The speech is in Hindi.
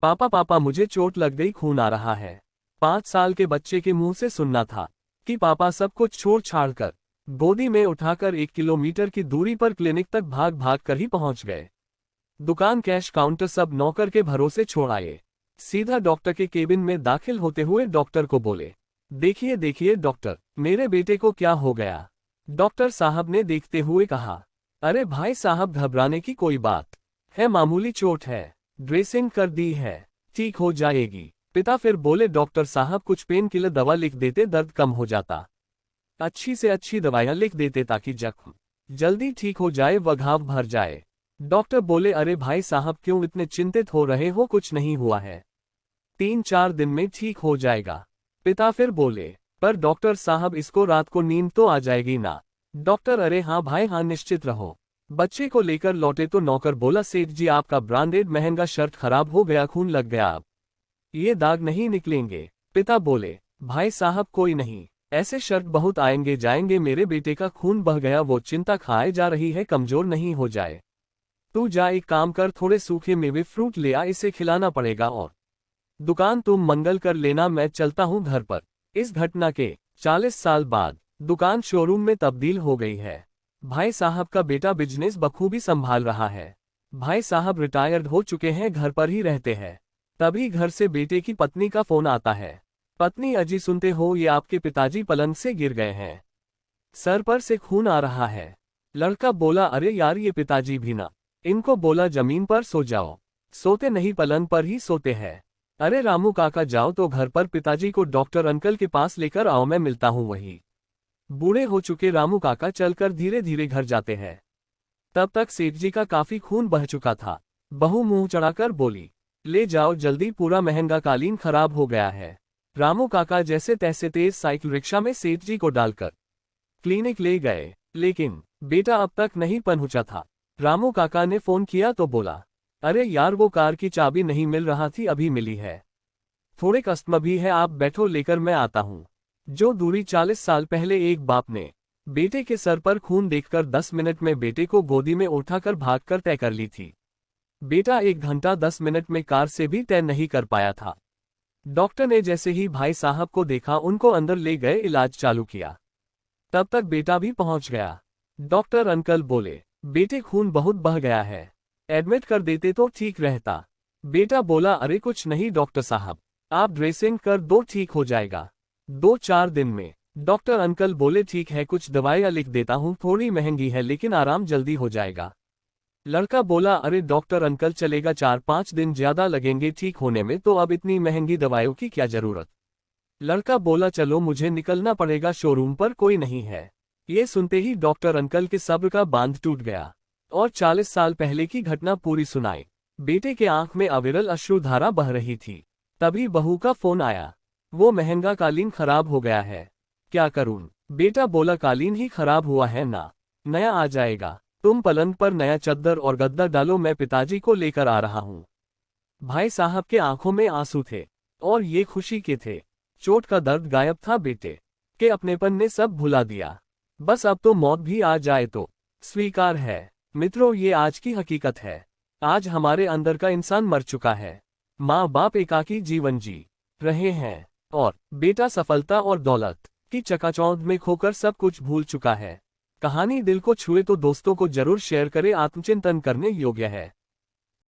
पापा पापा मुझे चोट लग गई, खून आ रहा है। 5 साल के बच्चे के मुंह से सुनना था कि पापा सब कुछ छोड़ छाड़ कर गोदी में उठाकर 1 किलोमीटर की दूरी पर क्लिनिक तक भाग भाग कर ही पहुंच गए। दुकान, कैश काउंटर सब नौकर के भरोसे छोड़ आए। सीधा डॉक्टर के केबिन में दाखिल होते हुए डॉक्टर को बोले, देखिए देखिए डॉक्टर, मेरे बेटे को क्या हो गया। डॉक्टर साहब ने देखते हुए कहा, अरे भाई साहब, घबराने की कोई बात है, मामूली चोट है, ड्रेसिंग कर दी है, ठीक हो जाएगी। पिता फिर बोले, डॉक्टर साहब कुछ पेन किलर दवा लिख देते, दर्द कम हो जाता। अच्छी से अच्छी दवाइयां लिख देते ताकि जख्म जल्दी ठीक हो जाए व घाव भर जाए। डॉक्टर बोले, अरे भाई साहब क्यों इतने चिंतित हो रहे हो, कुछ नहीं हुआ है, 3-4 दिन में ठीक हो जाएगा। पिता फिर बोले, पर डॉक्टर साहब इसको रात को नींद तो आ जाएगी ना। डॉक्टर, अरे हाँ भाई हाँ, निश्चित रहो। बच्चे को लेकर लौटे तो नौकर बोला, सेठ जी आपका ब्रांडेड महंगा शर्ट खराब हो गया, खून लग गया, अब ये दाग नहीं निकलेंगे। पिता बोले, भाई साहब कोई नहीं, ऐसे शर्ट बहुत आएंगे जाएंगे, मेरे बेटे का खून बह गया, वो चिंता खाए जा रही है, कमजोर नहीं हो जाए। तू जा एक काम कर, थोड़े सूखे मेवे फ्रूट ले आ, इसे खिलाना पड़ेगा, और दुकान तुम मंगल कर लेना, मैं चलता हूँ घर पर। इस घटना के 40 साल बाद दुकान शोरूम में तब्दील हो गई है। भाई साहब का बेटा बिजनेस बखूबी संभाल रहा है। भाई साहब रिटायर्ड हो चुके हैं, घर पर ही रहते हैं। तभी घर से बेटे की पत्नी का फोन आता है। पत्नी, अजी सुनते हो, ये आपके पिताजी पलंग से गिर गए हैं, सर पर से खून आ रहा है। लड़का बोला, अरे यार ये पिताजी भी ना, इनको बोला जमीन पर सो जाओ, सोते नहीं, पलंग पर ही सोते हैं। अरे रामू काका जाओ तो घर पर पिताजी को डॉक्टर अंकल के पास लेकर आओ, मैं मिलता हूँ वही। बूढ़े हो चुके रामू काका चलकर धीरे धीरे घर जाते हैं। तब तक सेठ जी का काफी खून बह चुका था। बहू मुंह चढ़ाकर बोली, ले जाओ जल्दी, पूरा महंगा कालीन खराब हो गया है। रामू काका जैसे तैसे तेज साइकिल रिक्शा में सेठ जी को डालकर क्लिनिक ले गए, लेकिन बेटा अब तक नहीं पहुंचा था। रामू काका ने फोन किया तो बोला, अरे यार वो कार की चाबी नहीं मिल रहा थी, अभी मिली है, थोड़े कस्टमर भी है, आप बैठो, लेकर मैं आता हूँ। जो दूरी 40 साल पहले एक बाप ने बेटे के सर पर खून देखकर 10 मिनट में बेटे को गोदी में उठाकर भागकर तय कर ली थी, बेटा 1 घंटा 10 मिनट में कार से भी तय नहीं कर पाया था। डॉक्टर ने जैसे ही भाई साहब को देखा, उनको अंदर ले गए, इलाज चालू किया। तब तक बेटा भी पहुंच गया। डॉक्टर अंकल बोले, बेटे खून बहुत बह गया है, एडमिट कर देते तो ठीक रहता। बेटा बोला, अरे कुछ नहीं डॉक्टर साहब, आप ड्रेसिंग कर दो, ठीक हो जाएगा 2-4 दिन में। डॉक्टर अंकल बोले, ठीक है, कुछ दवाइयाँ लिख देता हूँ, थोड़ी महंगी है लेकिन आराम जल्दी हो जाएगा। लड़का बोला, अरे डॉक्टर अंकल चलेगा, 4-5 दिन ज्यादा लगेंगे ठीक होने में, तो अब इतनी महंगी दवाइयों की क्या जरूरत। लड़का बोला, चलो मुझे निकलना पड़ेगा, शोरूम पर कोई नहीं है। ये सुनते ही डॉक्टर अंकल के सब्र का बांध टूट गया और 40 साल पहले की घटना पूरी सुनाई। बेटे के आंख में अविरल अश्रुधारा बह रही थी। तभी बहू का फोन आया, वो महंगा कालीन खराब हो गया है, क्या करूं। बेटा बोला, कालीन ही खराब हुआ है ना, नया आ जाएगा, तुम पलंग पर नया चद्दर और गद्दा डालो, मैं पिताजी को लेकर आ रहा हूं। भाई साहब के आंखों में आंसू थे और ये खुशी के थे। चोट का दर्द गायब था, बेटे के अपनेपन ने सब भुला दिया। बस अब तो मौत भी आ जाए तो स्वीकार है। मित्रों, ये आज की हकीकत है। आज हमारे अंदर का इंसान मर चुका है। माँ बाप एकाकी जीवन जी रहे हैं और बेटा सफलता और दौलत की चकाचौंध में खोकर सब कुछ भूल चुका है। कहानी दिल को छुए तो दोस्तों को जरूर शेयर करें, आत्मचिंतन करने योग्य है।